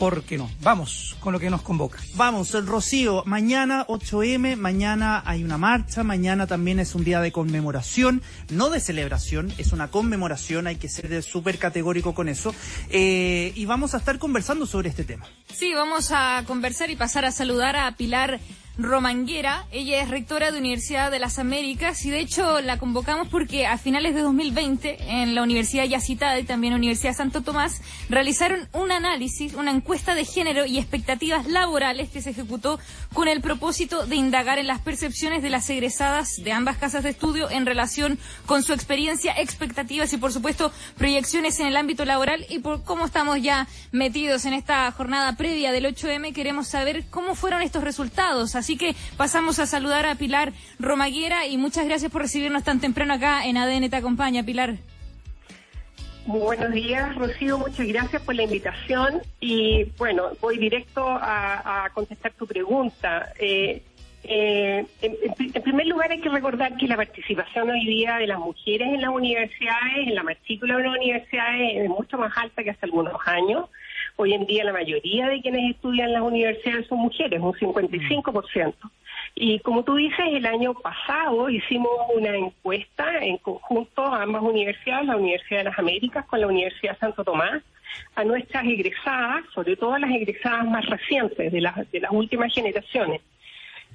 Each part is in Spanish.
¿por qué no? Vamos con lo que nos convoca. Vamos, Rocío, mañana 8M, mañana hay una marcha, mañana también es un día de conmemoración, no de celebración, es una conmemoración, hay que ser súper categórico con eso, y vamos a estar conversando sobre este tema. Sí, vamos a conversar y pasar a saludar a Pilar Romanguera. Ella es rectora de Universidad de las Américas y de hecho la convocamos porque a finales de 2020 en la Universidad ya citada y también la Universidad Santo Tomás realizaron un análisis, una encuesta de género y expectativas laborales que se ejecutó con el propósito de indagar en las percepciones de las egresadas de ambas casas de estudio en relación con su experiencia, expectativas y por supuesto proyecciones en el ámbito laboral. Y por cómo estamos ya metidos en esta jornada previa del 8M, queremos saber cómo fueron estos resultados. Así que pasamos a saludar a Pilar Romanguera y muchas gracias por recibirnos tan temprano acá en ADN Te Acompaña, Pilar. Muy buenos días, Rocío, muchas gracias por la invitación y bueno, voy directo a contestar tu pregunta. En primer lugar hay que recordar que la participación hoy día de las mujeres en las universidades, en la matrícula de las universidades es mucho más alta que hace algunos años. Hoy en día la mayoría de quienes estudian en las universidades son mujeres, un 55%. Y como tú dices, el año pasado hicimos una encuesta en conjunto a ambas universidades, la Universidad de las Américas con la Universidad Santo Tomás, a nuestras egresadas, sobre todo a las egresadas más recientes, de las últimas generaciones.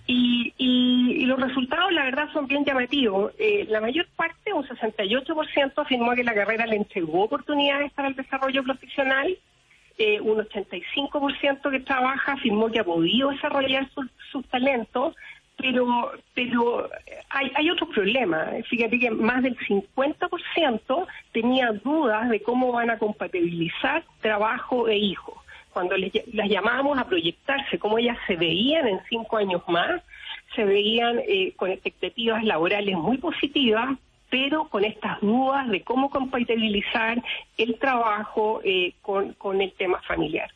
Y los resultados, la verdad, son bien llamativos. La mayor parte, un 68%, afirmó que la carrera le entregó oportunidades para el desarrollo profesional. Un 85% que trabaja afirmó que ha podido desarrollar sus talentos, pero hay otros problemas. Fíjate que más del 50% tenía dudas de cómo van a compatibilizar trabajo e hijos. Cuando las llamábamos a proyectarse, cómo ellas se veían en 5 años más, se veían con expectativas laborales muy positivas, pero con estas dudas de cómo compatibilizar el trabajo con el tema familiar.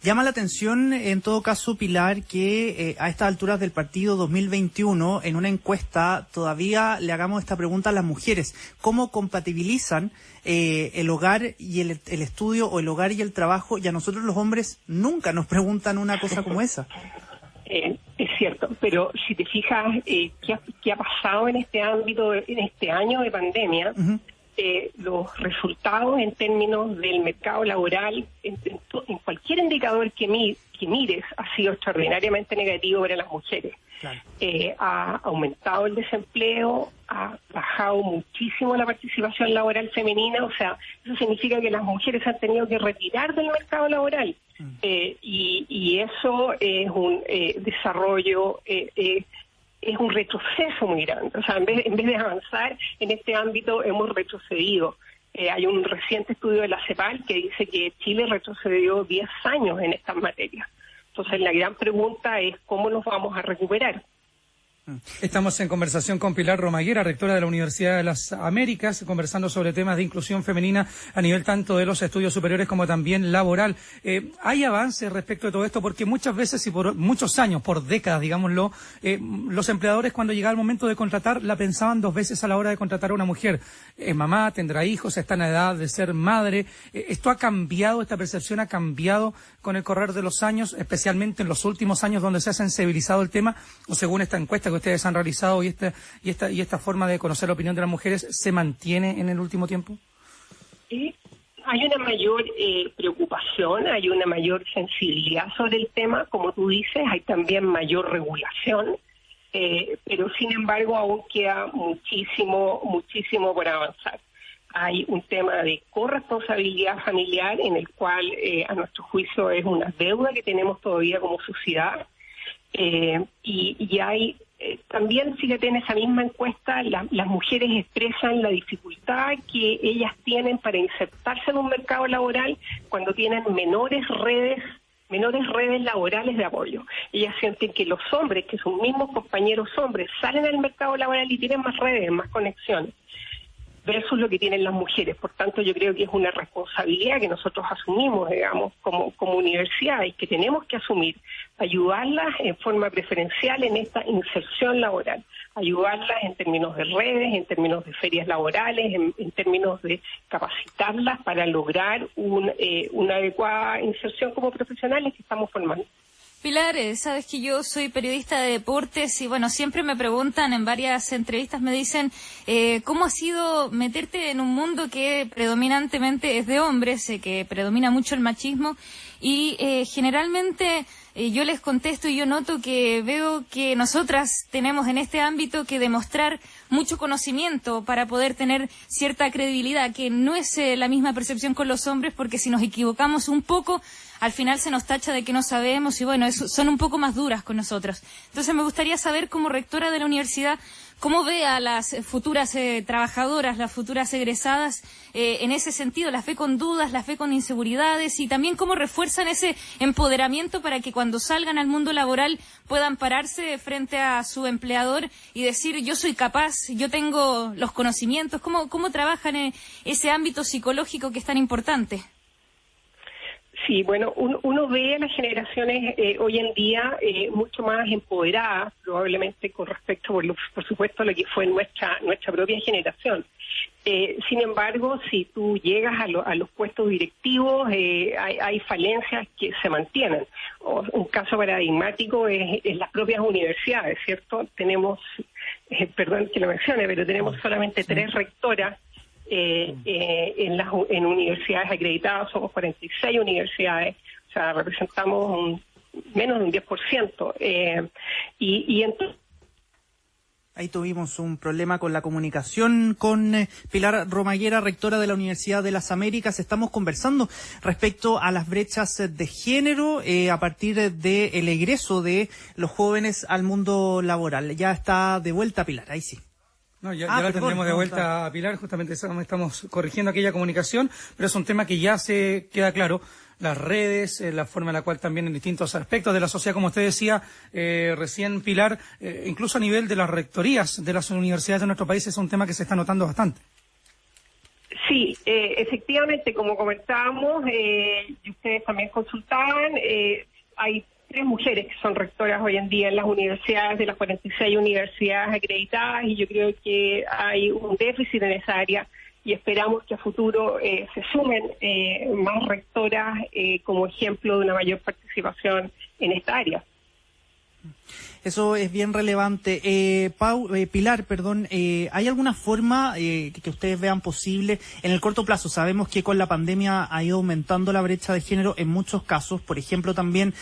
Llama la atención, en todo caso, Pilar, que a estas alturas del partido 2021, en una encuesta, todavía le hagamos esta pregunta a las mujeres. ¿Cómo compatibilizan el hogar y el estudio, o el hogar y el trabajo? Y a nosotros los hombres nunca nos preguntan una cosa como esa. Es cierto, pero si te fijas qué ha pasado en este ámbito, en este año de pandemia, Uh-huh. Los resultados en términos del mercado laboral, en cualquier indicador que mires, ha sido extraordinariamente negativo para las mujeres. Claro. Ha aumentado el desempleo, ha bajado muchísimo la participación laboral femenina, o sea, eso significa que las mujeres han tenido que retirar del mercado laboral. Y eso es un desarrollo, es un retroceso muy grande. O sea, en vez de avanzar en este ámbito, hemos retrocedido. Hay un reciente estudio de la CEPAL que dice que Chile retrocedió 10 años en estas materias. Entonces, la gran pregunta es cómo nos vamos a recuperar. Estamos en conversación con Pilar Romanguera, rectora de la Universidad de las Américas, conversando sobre temas de inclusión femenina a nivel tanto de los estudios superiores como también laboral. ¿Hay avances respecto de todo esto? Porque muchas veces y por muchos años, por décadas, digámoslo, los empleadores cuando llegaba el momento de contratar la pensaban 2 veces a la hora de contratar a una mujer. Es mamá, tendrá hijos, está en la edad de ser madre. ¿Esto ha cambiado, esta percepción ha cambiado con el correr de los años, especialmente en los últimos años donde se ha sensibilizado el tema? O según esta encuesta que ustedes han realizado y esta forma de conocer la opinión de las mujeres, ¿se mantiene en el último tiempo? Hay una mayor preocupación, hay una mayor sensibilidad sobre el tema, como tú dices, hay también mayor regulación, pero sin embargo aún queda muchísimo por avanzar. Hay un tema de corresponsabilidad familiar en el cual a nuestro juicio es una deuda que tenemos todavía como sociedad, y hay también, fíjate, en esa misma encuesta las mujeres expresan la dificultad que ellas tienen para insertarse en un mercado laboral cuando tienen menores redes laborales de apoyo. Ellas sienten que los hombres, que sus mismos compañeros hombres, salen al mercado laboral y tienen más redes, más conexiones. versus lo que tienen las mujeres. Por tanto, yo creo que es una responsabilidad que nosotros asumimos, digamos, como universidad, y que tenemos que asumir, ayudarlas en forma preferencial en esta inserción laboral, ayudarlas en términos de redes, en términos de ferias laborales, en términos de capacitarlas para lograr una adecuada inserción como profesionales que estamos formando. Pilar, sabes que yo soy periodista de deportes y bueno, siempre me preguntan en varias entrevistas, me dicen, ¿cómo ha sido meterte en un mundo que predominantemente es de hombres, que predomina mucho el machismo? Y generalmente yo les contesto y yo noto que veo que nosotras tenemos en este ámbito que demostrar mucho conocimiento para poder tener cierta credibilidad, que no es la misma percepción con los hombres, porque si nos equivocamos un poco, al final se nos tacha de que no sabemos y bueno, son un poco más duras con nosotros. Entonces me gustaría saber, como rectora de la universidad, cómo ve a las futuras trabajadoras, las futuras egresadas en ese sentido. ¿Las ve con dudas, las ve con inseguridades? Y también cómo refuerzan ese empoderamiento para que cuando salgan al mundo laboral puedan pararse frente a su empleador y decir, yo soy capaz, yo tengo los conocimientos. ¿Cómo trabajan en ese ámbito psicológico que es tan importante? Sí, bueno, uno ve a las generaciones hoy en día mucho más empoderadas, probablemente con respecto, por supuesto, a lo que fue nuestra propia generación. Sin embargo, si tú llegas a los puestos directivos, hay falencias que se mantienen. Un caso paradigmático es las propias universidades, ¿cierto? Tenemos, perdón que lo mencione, pero tenemos solamente 3 rectoras. En universidades acreditadas somos 46 universidades, o sea, representamos menos de un 10%. Y entonces... Ahí tuvimos un problema con la comunicación con Pilar Romaguera, rectora de la Universidad de las Américas. Estamos conversando respecto a las brechas de género a partir del egreso de los jóvenes al mundo laboral. Ya está de vuelta Pilar, ahí sí. No, ya la tendremos de vuelta a Pilar, justamente estamos corrigiendo aquella comunicación, pero es un tema que ya se queda claro. Las redes, la forma en la cual también en distintos aspectos de la sociedad, como usted decía recién, Pilar, incluso a nivel de las rectorías de las universidades de nuestro país, es un tema que se está notando bastante. Sí, efectivamente, como comentábamos, y ustedes también consultaban, hay 3 mujeres que son rectoras hoy en día en las universidades, de las 46 universidades acreditadas, y yo creo que hay un déficit en esa área y esperamos que a futuro se sumen más rectoras como ejemplo de una mayor participación en esta área. Eso es bien relevante. Pilar, ¿hay alguna forma que ustedes vean posible en el corto plazo? Sabemos que con la pandemia ha ido aumentando la brecha de género en muchos casos. Por ejemplo, también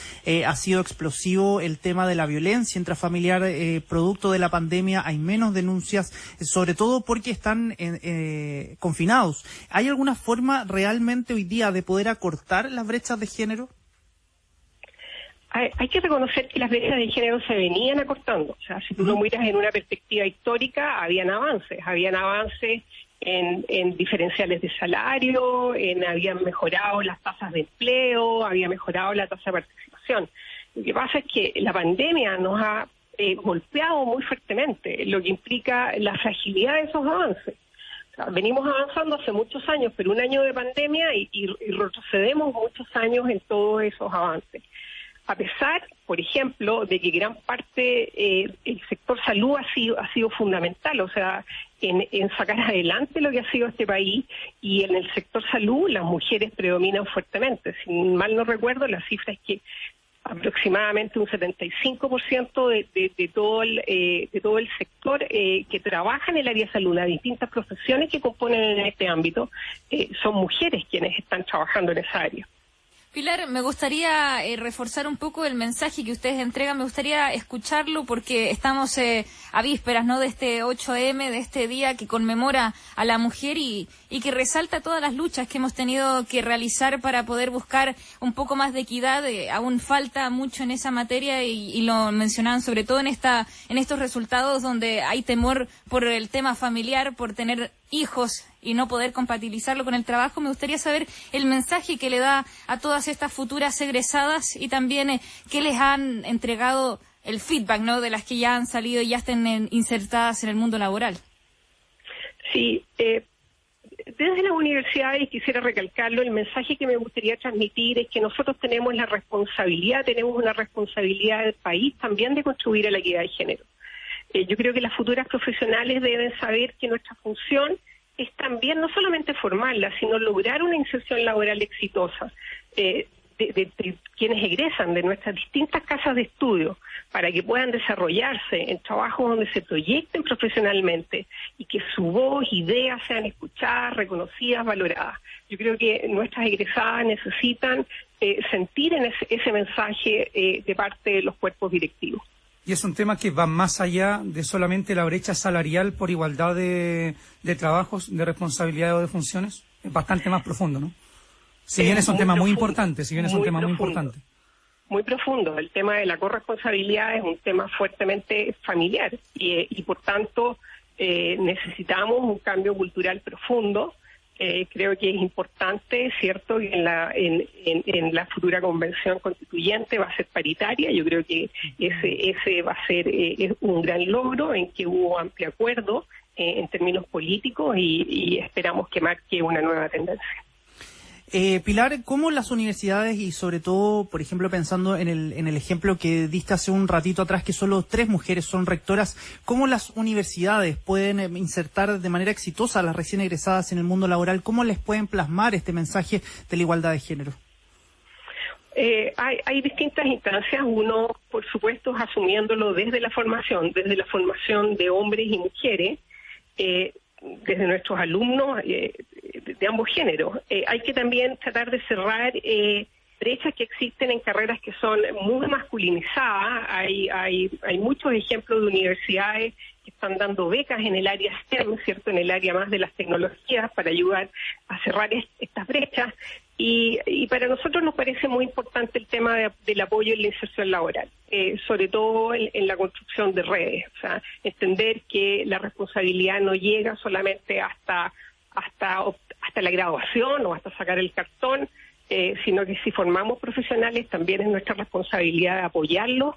ha sido explosivo el tema de la violencia intrafamiliar. Producto de la pandemia hay menos denuncias, sobre todo porque están confinados. ¿Hay alguna forma realmente hoy día de poder acortar las brechas de género? Hay que reconocer que las brechas de género se venían acortando. O sea, si tú lo miras en una perspectiva histórica, habían avances en diferenciales de salario, habían mejorado las tasas de empleo, había mejorado la tasa de participación. Lo que pasa es que la pandemia nos ha golpeado muy fuertemente, lo que implica la fragilidad de esos avances. O sea, venimos avanzando hace muchos años, pero un año de pandemia y retrocedemos muchos años en todos esos avances. A pesar, por ejemplo, de que gran parte el sector salud ha sido fundamental, o sea, en sacar adelante lo que ha sido este país, y en el sector salud las mujeres predominan fuertemente. Si mal no recuerdo, la cifra es que aproximadamente un 75% de todo el sector que trabaja en el área de salud, las distintas profesiones que componen en este ámbito, son mujeres quienes están trabajando en esa área. Pilar, me gustaría reforzar un poco el mensaje que ustedes entregan, me gustaría escucharlo porque estamos a vísperas, ¿no?, de este 8M, de este día que conmemora a la mujer y que resalta todas las luchas que hemos tenido que realizar para poder buscar un poco más de equidad. Aún falta mucho en esa materia y lo mencionaban sobre todo en estos resultados donde hay temor por el tema familiar, por tener hijos y no poder compatibilizarlo con el trabajo. Me gustaría saber el mensaje que le da a todas estas futuras egresadas y también qué les han entregado el feedback, ¿no?, de las que ya han salido y ya estén insertadas en el mundo laboral. Sí, desde las universidades, quisiera recalcarlo, el mensaje que me gustaría transmitir es que nosotros tenemos una responsabilidad del país también de contribuir a la equidad de género. Yo creo que las futuras profesionales deben saber que nuestra función es también no solamente formarlas, sino lograr una inserción laboral exitosa de quienes egresan de nuestras distintas casas de estudio, para que puedan desarrollarse en trabajos donde se proyecten profesionalmente y que su voz, ideas sean escuchadas, reconocidas, valoradas. Yo creo que nuestras egresadas necesitan sentir en ese mensaje de parte de los cuerpos directivos. Y es un tema que va más allá de solamente la brecha salarial por igualdad de trabajos, de responsabilidades o de funciones. Es bastante más profundo, ¿no? Si bien es un tema muy importante, Muy profundo. El tema de la corresponsabilidad es un tema fuertemente familiar y por tanto necesitamos un cambio cultural profundo. Creo que es importante, cierto, que en la futura convención constituyente va a ser paritaria. Yo creo que ese va a ser un gran logro en que hubo amplio acuerdo en términos políticos y esperamos que marque una nueva tendencia. Pilar, ¿cómo las universidades y sobre todo, por ejemplo, pensando en el ejemplo que diste hace un ratito atrás, que solo 3 mujeres son rectoras, cómo las universidades pueden insertar de manera exitosa a las recién egresadas en el mundo laboral? ¿Cómo les pueden plasmar este mensaje de la igualdad de género? Hay distintas instancias. Uno, por supuesto, es asumiéndolo desde la formación de hombres y mujeres, desde nuestros alumnos de ambos géneros. Hay que también tratar de cerrar brechas que existen en carreras que son muy masculinizadas. Hay muchos ejemplos de universidades que están dando becas en el área STEM, ¿cierto?, en el área más de las tecnologías, para ayudar a cerrar estas brechas. Y para nosotros nos parece muy importante el tema del apoyo en la inserción laboral, sobre todo en la construcción de redes. O sea, entender que la responsabilidad no llega solamente hasta la graduación o hasta sacar el cartón, sino que si formamos profesionales también es nuestra responsabilidad de apoyarlos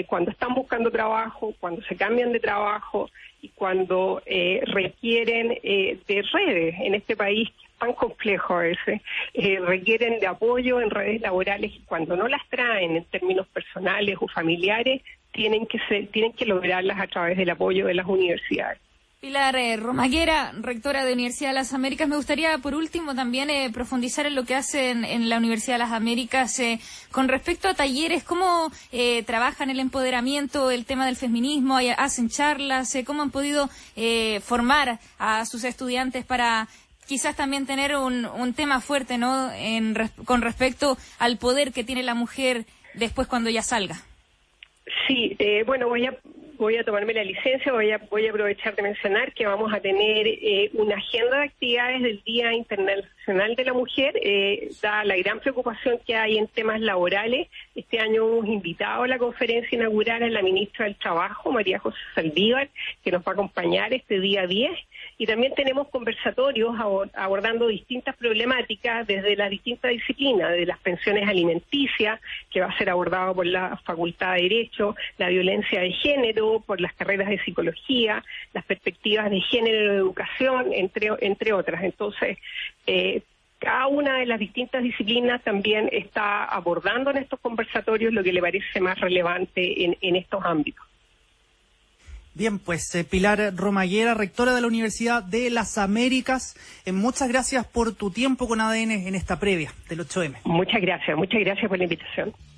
cuando están buscando trabajo, cuando se cambian de trabajo y cuando requieren de redes en este país que es tan complejo a veces, requieren de apoyo en redes laborales y cuando no las traen en términos personales o familiares, tienen que lograrlas a través del apoyo de las universidades. Pilar Romaguera, rectora de Universidad de las Américas, me gustaría por último también profundizar en lo que hacen en la Universidad de las Américas con respecto a talleres, cómo trabajan el empoderamiento, el tema del feminismo, hacen charlas, cómo han podido formar a sus estudiantes para quizás también tener un tema fuerte, ¿no?, con respecto al poder que tiene la mujer después cuando ya salga. Sí, bueno, voy a tomarme la licencia, voy a aprovechar de mencionar que vamos a tener una agenda de actividades del Día Internacional de la Mujer, dada la gran preocupación que hay en temas laborales. Este año hemos invitado a la conferencia inaugural a la ministra del Trabajo, María José Saldívar, que nos va a acompañar este día 10, y también tenemos conversatorios abordando distintas problemáticas desde las distintas disciplinas, de las pensiones alimenticias, que va a ser abordado por la Facultad de Derecho, la violencia de género, por las carreras de psicología, las perspectivas de género de educación, entre otras. Entonces, cada una de las distintas disciplinas también está abordando en estos conversatorios lo que le parece más relevante en estos ámbitos. Bien, pues Pilar Romaguera, rectora de la Universidad de las Américas, muchas gracias por tu tiempo con ADN en esta previa del 8M. Muchas gracias por la invitación.